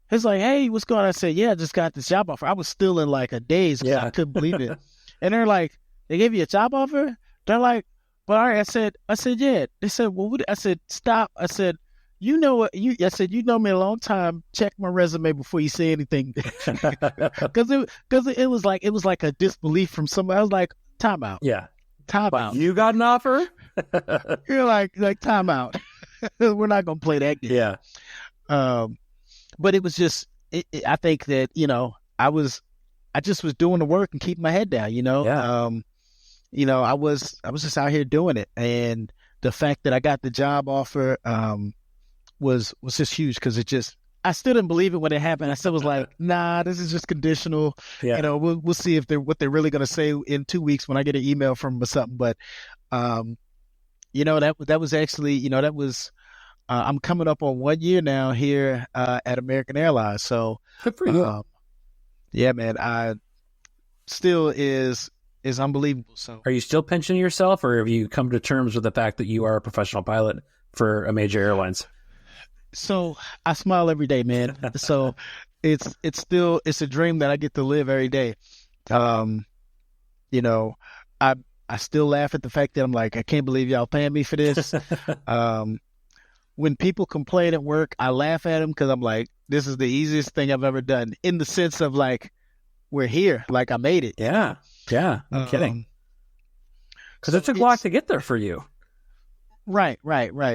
hey, what's going on? I said, yeah, I just got this job offer. I was still in like a daze, because I couldn't believe it. And they're like, they gave you a job offer? They're like, but all right. I said, yeah. They said, well, I said, stop. I said, I said, you know me a long time. Check my resume before you say anything. Because it was like a disbelief from somebody. I was like, time out. Yeah. Time but out. You got an offer? You're like time out. We're not going to play that game. Yeah. But it was just, I think that, I just was doing the work and keeping my head down, Yeah. I was just out here doing it. And the fact that I got the job offer, was just huge, because I still didn't believe it when it happened. I still was like, nah, this is just conditional. Yeah. We'll see what they're really going to say in 2 weeks when I get an email from them or something. But, that was actually, that was, I'm coming up on 1 year now here, at American Airlines. So, good for you. Yeah, man, I still is unbelievable. So, are you still pensioning yourself, or have you come to terms with the fact that you are a professional pilot for a major airlines? So I smile every day, man. So it's a dream that I get to live every day. I still laugh at the fact that I'm like, I can't believe y'all paying me for this. When people complain at work, I laugh at them, because I'm like, this is the easiest thing I've ever done, in the sense of like, we're here, like I made it. Yeah. Yeah. I'm kidding. Because it took a lot to get there for you. Right.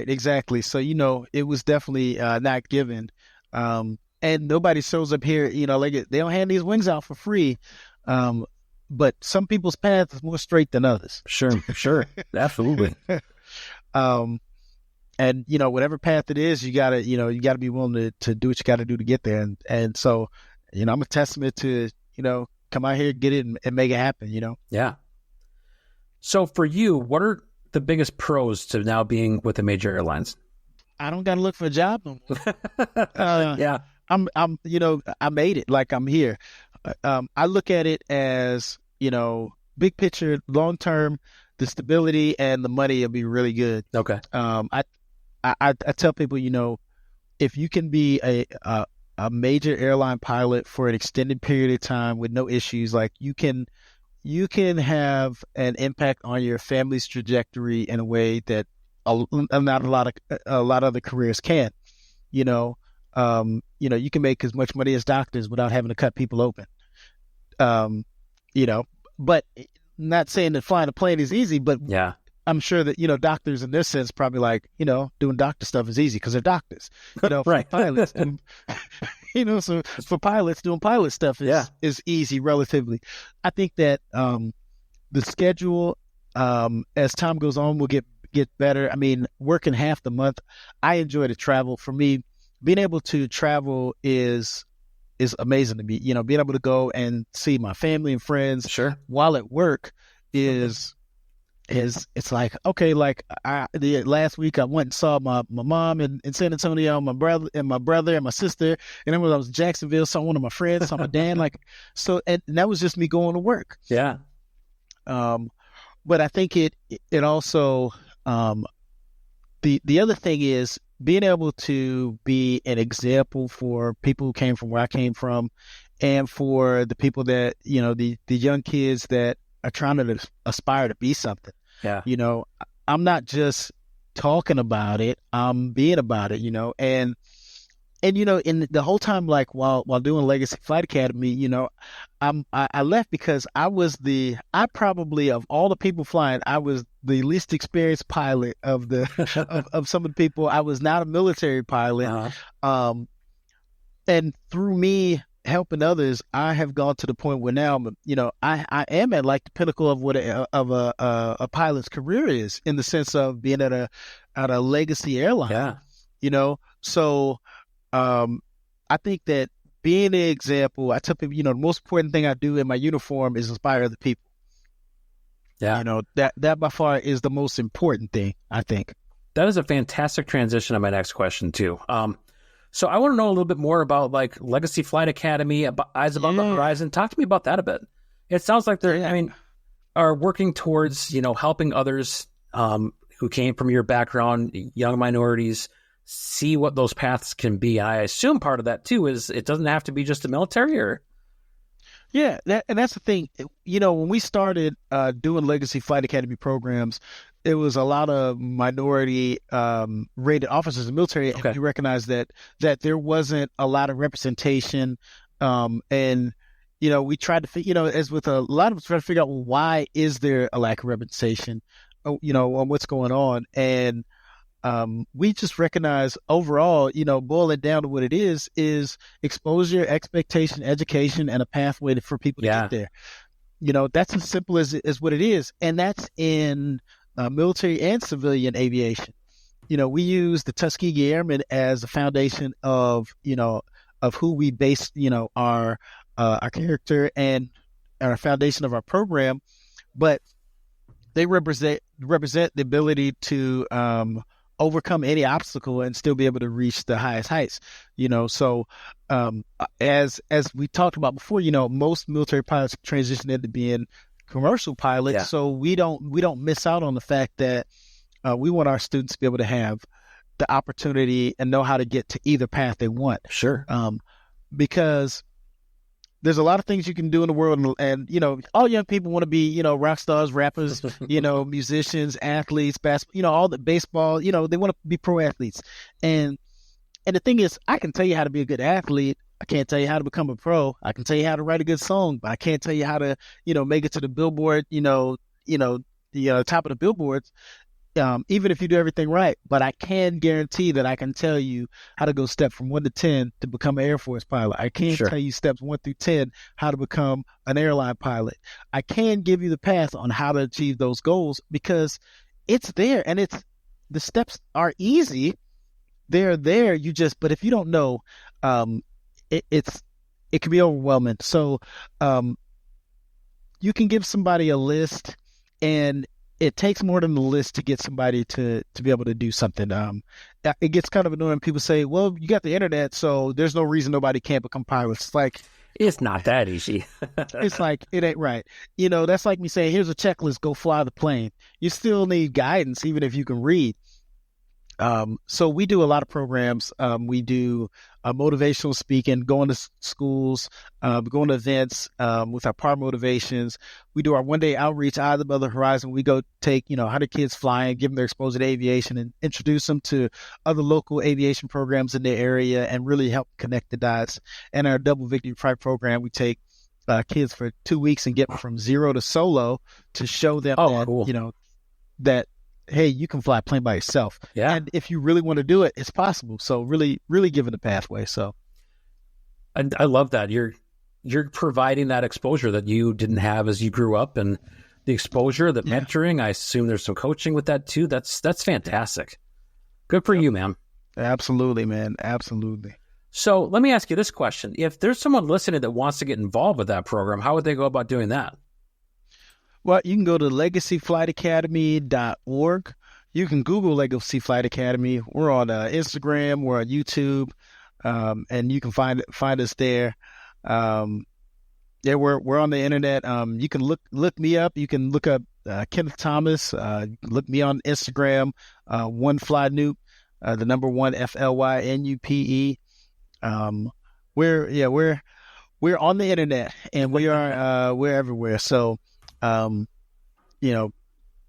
Exactly. So, it was definitely not given. And nobody shows up here, like they don't hand these wings out for free. But some people's path is more straight than others. Sure. Absolutely. And, whatever path it is, you gotta be willing to do what you gotta do to get there. And so, I'm a testament to, come out here, get it, and make it happen, Yeah. So for you, what are the biggest pros to now being with the major airlines? I don't got to look for a job no more. Yeah. I made it, like I'm here. I look at it as, big picture, long term, the stability and the money will be really good. Okay. I tell people, if you can be a major airline pilot for an extended period of time with no issues, like you can have an impact on your family's trajectory in a way that not a lot of other careers can. You can make as much money as doctors without having to cut people open. But not saying that flying a plane is easy, but yeah, I'm sure that, doctors in this sense probably like, doing doctor stuff is easy because they're doctors, right. Pilots. And, so for pilots, doing pilot stuff is easy relatively. I think that the schedule, as time goes on, will get better. I mean, working half the month, I enjoy the travel. For me, being able to travel is amazing to me. Being able to go and see my family and friends Sure. while at work is it's like, okay, like the last week I went and saw my mom in San Antonio, my brother and my sister, and then when I was in Jacksonville, saw one of my friends, saw my dad, like, so, and that was just me going to work. Yeah. But I think it also, the other thing is being able to be an example for people who came from where I came from, and for the people that, the young kids that are trying to aspire to be something. Yeah. I'm not just talking about it, I'm being about it, and in the whole time, like while doing Legacy Flight Academy, I left because I probably, of all the people flying, I was the least experienced pilot of of some of the people. I was not a military pilot. And through me helping others, I have gone to the point where now, I am at like the pinnacle of what a pilot's career is, in the sense of being at a legacy airline. Yeah. So I think that being an example, I tell people, the most important thing I do in my uniform is inspire other people. Yeah. That by far is the most important thing, I think. That is a fantastic transition to my next question too. So I want to know a little bit more about like Legacy Flight Academy, about Eyes Above the Horizon. Talk to me about that a bit. It sounds like are working towards, helping others who came from your background, young minorities, see what those paths can be. I assume part of that too is it doesn't have to be just the military, or. Yeah, that's the thing. When we started doing Legacy Flight Academy programs, it was a lot of minority rated officers in the military, Okay. and we recognized that there wasn't a lot of representation, and we tried to figure, as with a lot of us, try to figure out, well, why is there a lack of representation, on what's going on, and we just recognize overall, boil it down to what it is exposure, expectation, education, and a pathway for people to get there. That's as simple as what it is. And that's in military and civilian aviation. We use the Tuskegee Airmen as a foundation of who we base, our character and our foundation of our program, but they represent the ability to, overcome any obstacle and still be able to reach the highest heights. So as we talked about before, most military pilots transition into being commercial pilots. Yeah. So we don't miss out on the fact that we want our students to be able to have the opportunity and know how to get to either path they want. Sure. Because there's a lot of things you can do in the world, and all young people want to be, rock stars, rappers, musicians, athletes, basketball, all the baseball, they want to be pro athletes. And the thing is, I can tell you how to be a good athlete. I can't tell you how to become a pro. I can tell you how to write a good song, but I can't tell you how to, make it to the Billboard, the top of the billboards. Even if you do everything right, but I can guarantee that I can tell you how to go step from 1 to 10 to become an Air Force pilot. I can tell you steps 1 through 10 how to become an airline pilot. I can give you the path on how to achieve those goals, because it's there, and the steps are easy. They're there. But if you don't know, it can be overwhelming. So you can give somebody a list, and it takes more than the list to get somebody to be able to do something. It gets kind of annoying when people say, well, you got the internet, so there's no reason nobody can't become pilots. It's like, it's not that easy. It's like, it ain't right. That's like me saying, here's a checklist, go fly the plane. You still need guidance, even if you can read. So we do a lot of programs. We do motivational speaking, going to schools, going to events with our par motivations. We do our one-day outreach, Eyes Above the Horizon. We go take 100 kids flying, give them their exposure to aviation, and introduce them to other local aviation programs in their area, and really help connect the dots. And our Double Victory Flight program, we take kids for 2 weeks and get them from zero to solo to show them cool. that hey, you can fly a plane by yourself. Yeah. And if you really want to do it, it's possible. So really, really giving the pathway. So I love that. You're providing that exposure that you didn't have as you grew up, and the exposure, the mentoring. I assume there's some coaching with that too. That's fantastic. Good for you, man. Absolutely, man. Absolutely. So let me ask you this question. If there's someone listening that wants to get involved with that program, how would they go about doing that? Well, you can go to legacyflightacademy.org. You can Google Legacy Flight Academy. We're on Instagram. We're on YouTube, and you can find us there. Yeah, we're on the internet. You can look me up. You can look up Kenneth Thomas. Look me on Instagram. One Fly Noop, the number one FLYNUPE. We're on the internet, and we're everywhere. So,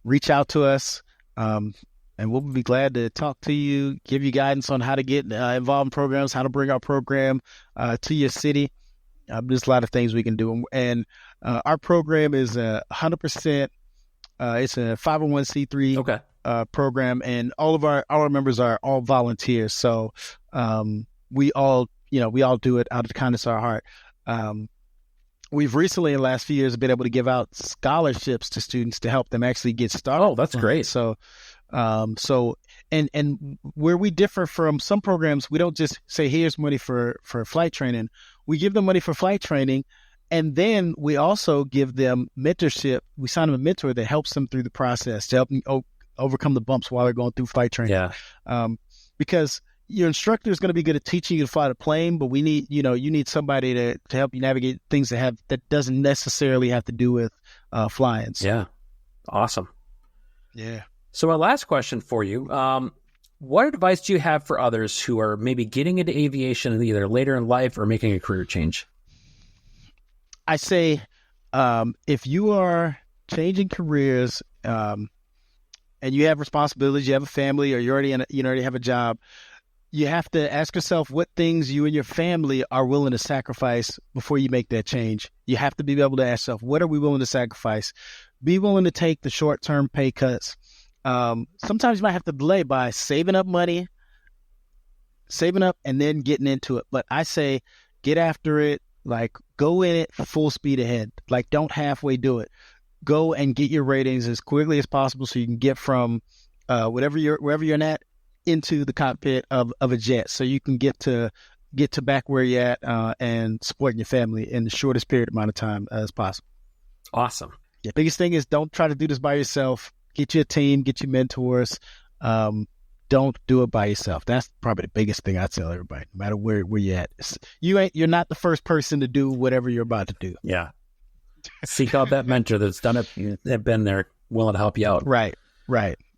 reach out to us, and we'll be glad to talk to you, give you guidance on how to get involved in programs, how to bring our program to your city. There's a lot of things we can do, and our program is 100%. It's a 501c3 program, and all of our members are all volunteers. So we all do it out of the kindness of our heart. We've recently, in the last few years, been able to give out scholarships to students to help them actually get started. Oh, that's great. So and where we differ from some programs, we don't just say, here's money for flight training. We give them money for flight training, and then we also give them mentorship. We sign them a mentor that helps them through the process to help them overcome the bumps while they're going through flight training. Yeah. Because your instructor is going to be good at teaching you to fly the plane, but you need somebody to help you navigate things that doesn't necessarily have to do with flying. So. Yeah. Awesome. Yeah. So my last question for you, what advice do you have for others who are maybe getting into aviation either later in life or making a career change? I say, if you are changing careers, and you have responsibilities, you have a family, or you already have a job, you have to ask yourself what things you and your family are willing to sacrifice before you make that change. You have to be able to ask yourself, what are we willing to sacrifice? Be willing to take the short-term pay cuts. Sometimes you might have to delay by saving up money, and then getting into it. But I say, get after it. Like, go in it full speed ahead. Like, don't halfway do it. Go and get your ratings as quickly as possible so you can get from wherever you're at into the cockpit of a jet, so you can get to back where you're at and supporting your family in the shortest period amount of time as possible. Awesome. Yeah. Biggest thing is, don't try to do this by yourself. Get you a team, get you mentors. Don't do it by yourself. That's probably the biggest thing I tell everybody, no matter where you're at. You're not the first person to do whatever you're about to do. Yeah. Seek out that mentor that's done it, they've been there, willing to help you out. Right.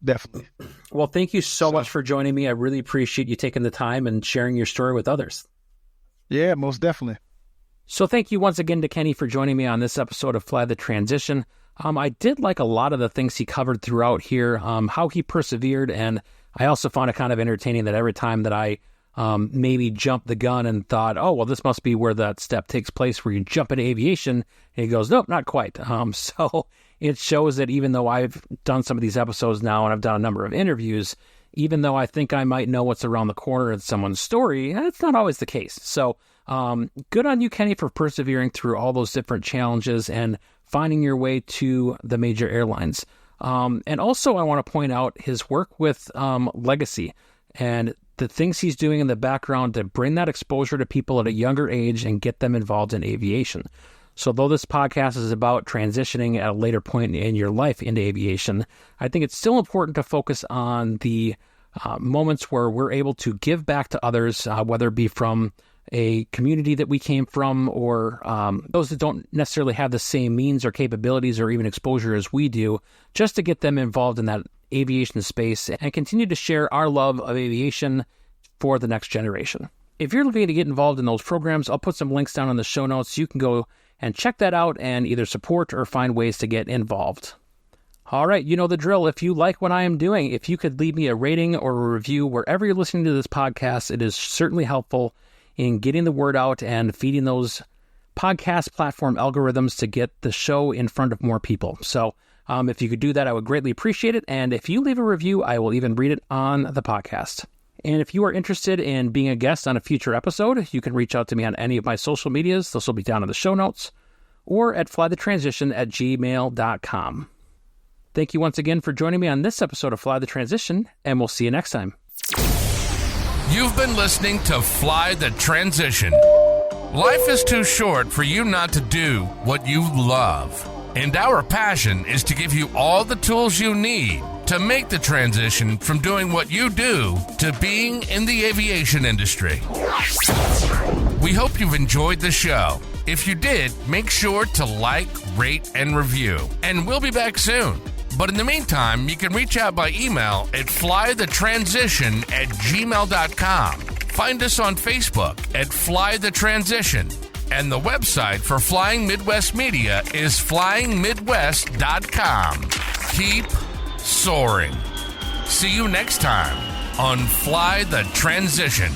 Definitely. Well, thank you so much for joining me. I really appreciate you taking the time and sharing your story with others. Yeah, most definitely. So thank you once again to Kenny for joining me on this episode of Fly the Transition. I did like a lot of the things he covered throughout here, how he persevered, and I also found it kind of entertaining that every time that I maybe jumped the gun and thought, oh, well, this must be where that step takes place where you jump into aviation, and he goes, nope, not quite. So it shows that even though I've done some of these episodes now and I've done a number of interviews, even though I think I might know what's around the corner in someone's story, it's not always the case. So good on you, Kenny, for persevering through all those different challenges and finding your way to the major airlines. And also I want to point out his work with Legacy and the things he's doing in the background to bring that exposure to people at a younger age and get them involved in aviation. So though this podcast is about transitioning at a later point in your life into aviation, I think it's still important to focus on the moments where we're able to give back to others, whether it be from a community that we came from or those that don't necessarily have the same means or capabilities or even exposure as we do, just to get them involved in that aviation space and continue to share our love of aviation for the next generation. If you're looking to get involved in those programs, I'll put some links down in the show notes. You can go and check that out and either support or find ways to get involved. All right, you know the drill. If you like what I am doing, if you could leave me a rating or a review wherever you're listening to this podcast, it is certainly helpful in getting the word out and feeding those podcast platform algorithms to get the show in front of more people. So if you could do that, I would greatly appreciate it. And if you leave a review, I will even read it on the podcast. And if you are interested in being a guest on a future episode, you can reach out to me on any of my social medias. Those will be down in the show notes or at flythetransition@gmail.com. Thank you once again for joining me on this episode of Fly the Transition, and we'll see you next time. You've been listening to Fly the Transition. Life is too short for you not to do what you love. And our passion is to give you all the tools you need to make the transition from doing what you do to being in the aviation industry. We hope you've enjoyed the show. If you did, make sure to like, rate, and review. And we'll be back soon. But in the meantime, you can reach out by email at flythetransition@gmail.com. Find us on Facebook at Fly the Transition. And the website for Flying Midwest Media is flyingmidwest.com. Keep soaring. See you next time on Fly the Transition.